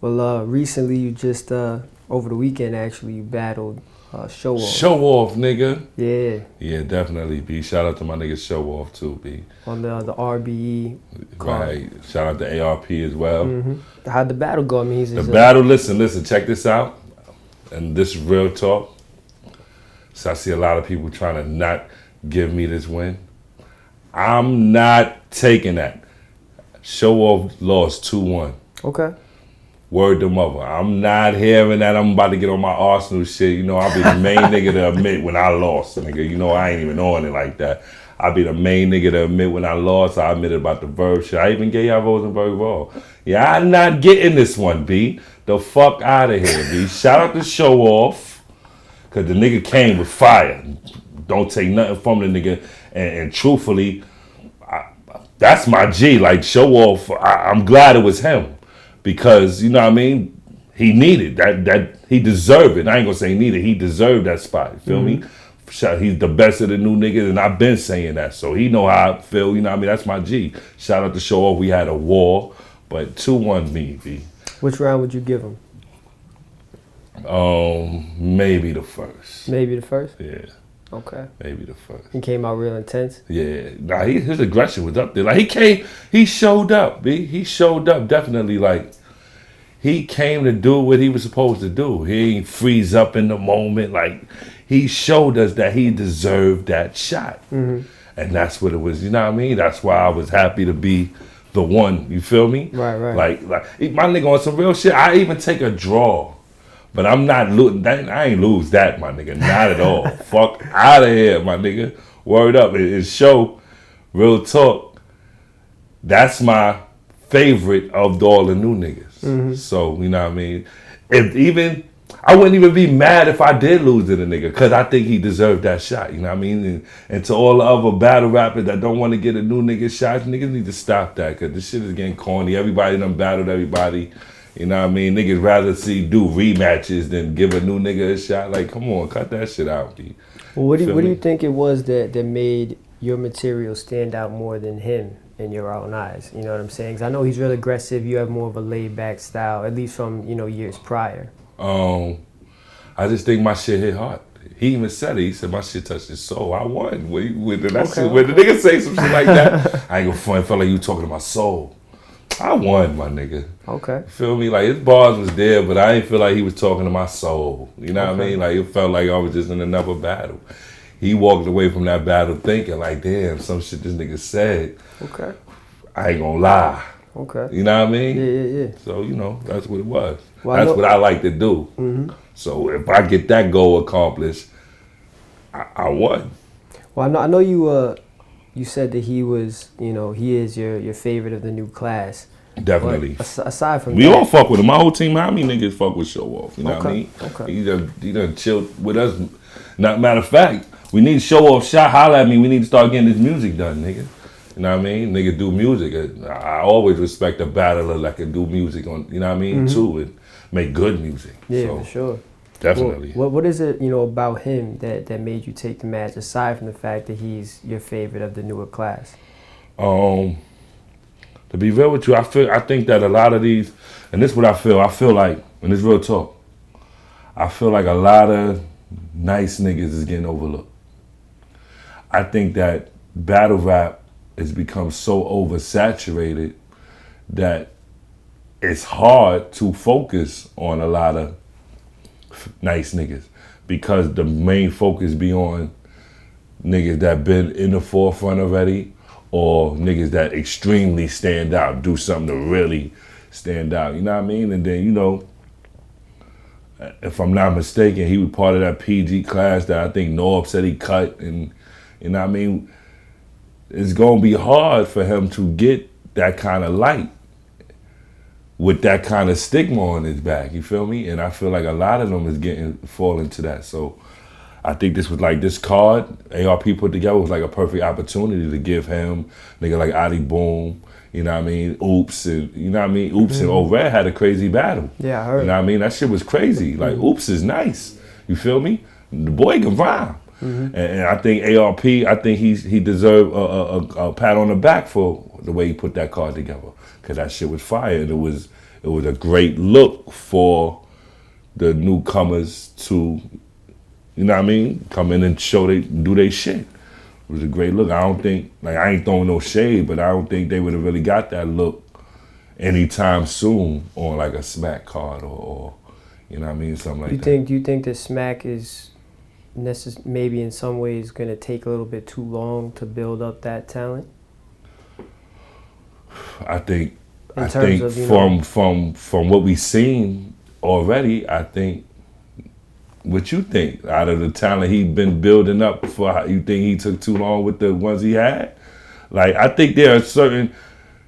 Well, recently you just over the weekend actually you battled Show Off. Show Off, nigga. Yeah. Yeah, definitely, B. Shout out to my nigga Show Off too, B. On the RBE card. Right. Shout out to A.R.P as well. How'd the battle go? I mean, he's The battle. Listen. Check this out. And this is real talk. So I see a lot of people trying to not give me this win. I'm not taking that. Show Off lost 2-1. Okay. Word to mother. I'm not hearing that. I'm about to get on my Arsenal shit. You know, I'll be the main nigga to admit when I lost, nigga. You know, I ain't even on it like that. I'll be the main nigga to admit when I lost. I admitted about the Verb shit. I even gave y'all Rosenberg Raw. Yeah, I'm not getting this one, B. The fuck out of here, B. Shout out to Show Off. Because the nigga came with fire. Don't take nothing from the nigga. And truthfully, that's my G. Like, Show Off, I'm glad it was him. Because, you know what I mean? He needed that he deserved it. I ain't gonna say he needed, he deserved that spot. You feel me? He's the best of the new niggas, and I've been saying that. So he know how I feel, you know what I mean? That's my G. Shout out to Show Off. We had a war, but 2-1 me, B. Which round would you give him? Maybe the first. Maybe the first? Yeah. Okay. Maybe the first. He came out real intense? Yeah. Nah, his aggression was up there. Like, he showed up, B. He showed up definitely, like, he came to do what he was supposed to do. He ain't freeze up in the moment. Like, he showed us that he deserved that shot. And that's what it was, you know what I mean? That's why I was happy to be the one, you feel me? Right. Like my nigga on some real shit, I even take a draw. But I'm not losing that. I ain't lose that, my nigga. Not at all. Fuck out of here, my nigga. Word up. It's Show, real talk. That's my favorite of all the new niggas. So, you know what I mean? I wouldn't even be mad if I did lose to the nigga, because I think he deserved that shot. You know what I mean? And to all the other battle rappers that don't want to get a new nigga shot, niggas need to stop that, because this shit is getting corny. Everybody done battled everybody. You know what I mean? Niggas rather do rematches than give a new nigga a shot. Like, come on, cut that shit out, B. Well, what do you think it was that made your material stand out more than him in your own eyes? You know what I'm saying? Because I know he's real aggressive. You have more of a laid-back style, at least from, years prior. I just think my shit hit hard. He even said it. He said my shit touched his soul. I won. When the nigga say some shit like that, I ain't gonna front. Felt like you talking to my soul. I won, my nigga. Okay. Feel me? Like, his bars was there, but I didn't feel like he was talking to my soul. You know what I mean? Like, it felt like I was just in another battle. He walked away from that battle thinking, like, damn, some shit this nigga said. Okay. I ain't gonna lie. Okay. You know what I mean? Yeah. So, that's what it was. Well, that's what I like to do. So if I get that goal accomplished, I won. Well, I know you said that he was, he is your favorite of the new class. Definitely. But aside from we that, all fuck with him. My whole team, how many niggas fuck with Show Off? You know what I mean? Okay. He done chilled with us. Matter of fact, we need Show Off shot. Holla at me. We need to start getting this music done, nigga. You know what I mean? Nigga do music. I always respect a battler that can do music on, you know what I mean, too, and make good music. Yeah, so, for sure. Definitely. Well, what is it, about him that made you take the match, aside from the fact that he's your favorite of the newer class? To be real with you, I think that a lot of these, and this is what I feel like, and it's real talk, I feel like a lot of nice niggas is getting overlooked. I think that battle rap has become so oversaturated that it's hard to focus on a lot of nice niggas, because the main focus be on niggas that been in the forefront already, or niggas that extremely stand out, do something to really stand out. You know what I mean? And then, if I'm not mistaken, he was part of that PG class that I think Norbes said he cut. And, you know what I mean? It's going to be hard for him to get that kind of light with that kind of stigma on his back. You feel me? And I feel like a lot of them is falling to that. So I think this was like, this card A.R.P put together was like a perfect opportunity to give him, nigga like Ali Boom, you know what I mean, Oops, and you know what I mean, Oops and Old Red had a crazy battle. Yeah, I heard. You know what I mean? That shit was crazy. Like, Oops is nice. You feel me? The boy can rhyme. And I think A.R.P, I think he deserved a pat on the back for the way he put that card together, because that shit was fire, and it was a great look for the newcomers to, you know what I mean, come in and do they shit. It was a great look. I don't think, like, I ain't throwing no shade, but I don't think they would have really got that look anytime soon on like a Smack card or you know what I mean, something like that. Do you think that Smack is maybe in some ways going to take a little bit too long to build up that talent? I think from what we've seen already, I think, what you think out of the talent he's been building up for, you think he took too long with the ones he had? Like, I think there are certain,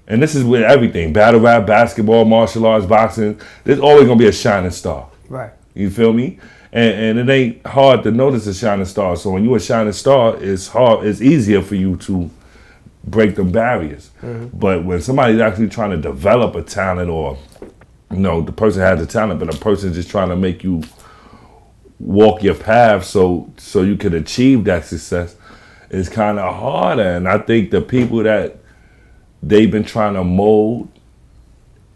and this is with everything, battle rap, basketball, martial arts, boxing, there's always gonna be a shining star. Right. You feel me? And it ain't hard to notice a shining star. So when you're a shining star, it's easier for you to break them barriers. Mm-hmm. But when somebody's actually trying to develop a talent, or, you know, the person has the talent, but a person's just trying to make you walk your path so you can achieve that success, it's kind of harder. And I think the people that they've been trying to mold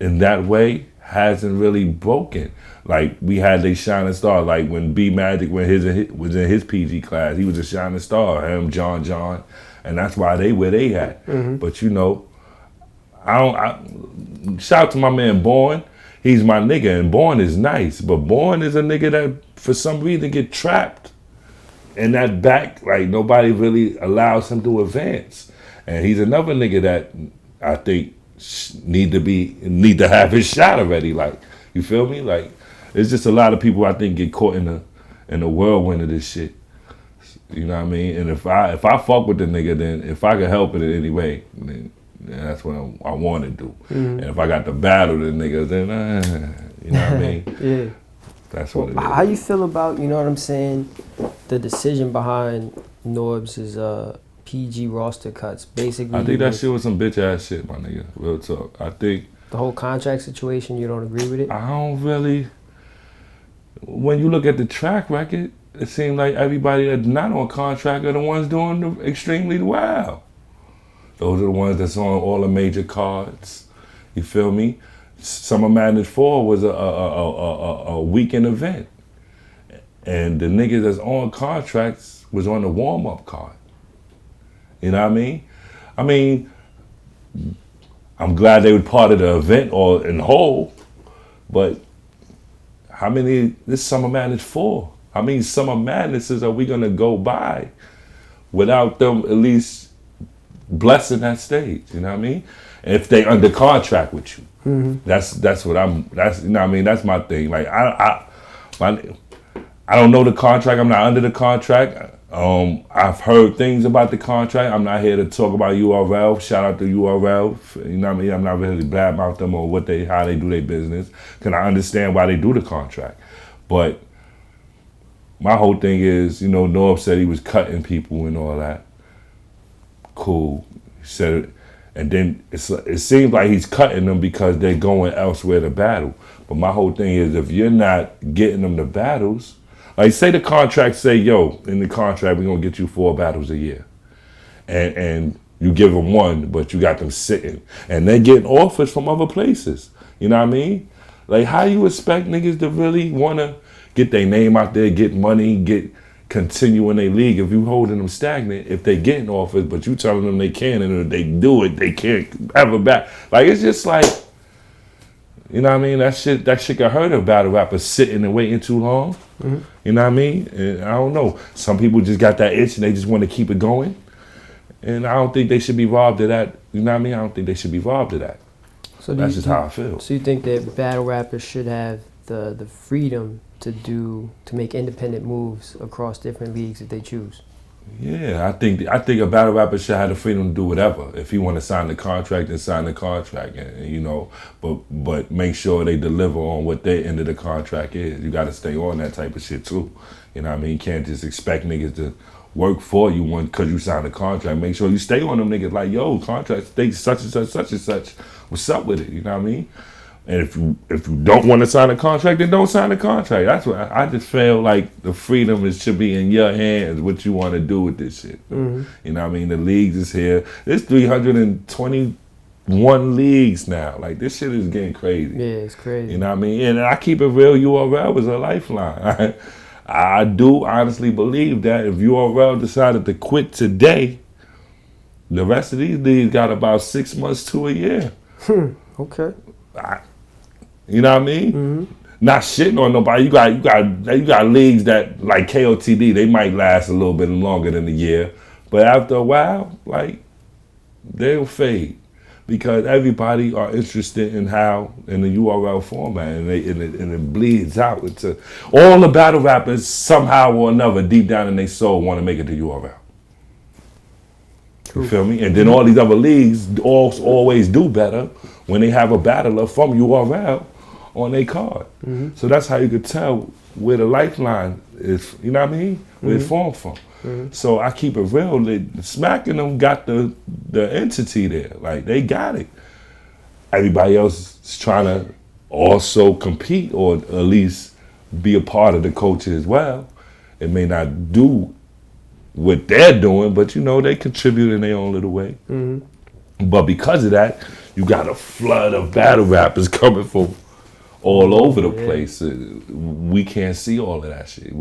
in that way hasn't really broken. Like, we had they shining star, like when B Magic was in his PG class, he was a shining star. Him, John, and that's why they where they at. Mm-hmm. But you know, I shout out to my man Born. He's my nigga, and Born is nice, but Born is a nigga that for some reason get trapped in that back. Like, nobody really allows him to advance, and he's another nigga that I think need to have his shot already. Like, you feel me? Like, it's just a lot of people I think get caught in the whirlwind of this shit. You know what I mean? And if I fuck with the nigga, then if I can help it in any way, then that's what I want to do. Mm-hmm. And if I got to battle the niggas, then you know what I mean? Yeah. That's what it is. How you feel about, you know what I'm saying, the decision behind Norbes' PG roster cuts? Basically, I think that shit was some bitch ass shit, my nigga. Real talk. I think the whole contract situation, you don't agree with it? I don't really. When you look at the track record, it seems like everybody that's not on contract are the ones doing extremely well. Those are the ones that's on all the major cards. You feel me? Summer Madness 4 was a weekend event. And the niggas that's on contracts was on the warm-up card. You know what I mean? I'm glad they were part of the event or in whole, but how many, this Summer Madness 4, how many Summer Madnesses are we gonna go by without them at least blessing that stage, you know what I mean? If they under contract with you. Mm-hmm. That's you know what I mean? That's my thing. Like, I don't know the contract, I'm not under the contract. I've heard things about the contract. I'm not here to talk about URL. Shout out to URL. You know what I mean? I'm not really bad about them or how they do their business. Can I understand why they do the contract? But my whole thing is, you know, Norbes said he was cutting people and all that. Cool. He said it. And then it seems like he's cutting them because they're going elsewhere to battle. But my whole thing is, if you're not getting them to battles, like, say the contract say, yo, in the contract, we're going to get you 4 battles a year. And you give them 1, but you got them sitting. And they're getting offers from other places. You know what I mean? Like, how you expect niggas to really want to get their name out there, get money, continue in their league if you holding them stagnant, if they getting offers, but you telling them they can, and if they do it, they can't ever back. Like, it's just like, you know what I mean? That shit can hurt a battle rapper sitting and waiting too long. Mm-hmm. You know what I mean? And I don't know. Some people just got that itch and they just want to keep it going. And I don't think they should be robbed of that. You know what I mean? I don't think they should be robbed of that. So that's just how I feel. So you think that battle rappers should have the freedom to make independent moves across different leagues if they choose? Yeah, I think a battle rapper should have the freedom to do whatever. If he want to sign the contract, then sign the contract, and you know, but make sure they deliver on what their end of the contract is. You got to stay on that type of shit too. You know what I mean? You can't just expect niggas to work for you because you signed a contract. Make sure you stay on them niggas. Like, yo, contract states such and such, such and such. What's up with it? You know what I mean? And if you don't want to sign a contract, then don't sign a contract. That's what I just feel like the freedom should be in your hands, what you want to do with this shit. Mm-hmm. You know what I mean? The leagues is here. There's 320 won leagues now. Like, this shit is getting crazy. Yeah, it's crazy. You know what I mean? And I keep it real, URL was a lifeline. I do honestly believe that if URL decided to quit today, the rest of these leagues got about 6 months to a year. Okay. You know what I mean? Mm-hmm. Not shitting on nobody. You got leagues that, like KOTD, they might last a little bit longer than a year, but after a while, like, they'll fade because everybody are interested in the URL format, and it bleeds out into all the battle rappers somehow or another deep down in their soul want to make it to URL. You feel me? And then all these other leagues always do better when they have a battler from URL on their card. Mm-hmm. So that's how you could tell where the lifeline is, you know what I mean? Where it's formed from. Mm-hmm. So I keep it real. Smacking them got the entity there. Like, they got it. Everybody else is trying to also compete or at least be a part of the culture as well. It may not do what they're doing, but, you know, they contribute in their own little way. Mm-hmm. But because of that, you got a flood of battle rappers coming from all over the place. We can't see all of that shit.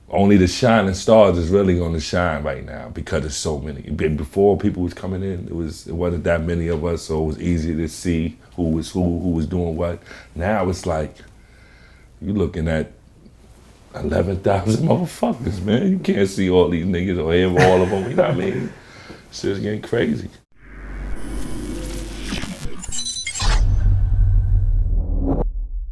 Only the shining stars is really going to shine right now because there's so many. Before people was coming in, it wasn't that many of us, so it was easy to see who was doing what. Now it's like you're looking at 11,000 motherfuckers, man. You can't see all these niggas or hear all of them. You know what I mean? Shit's getting crazy.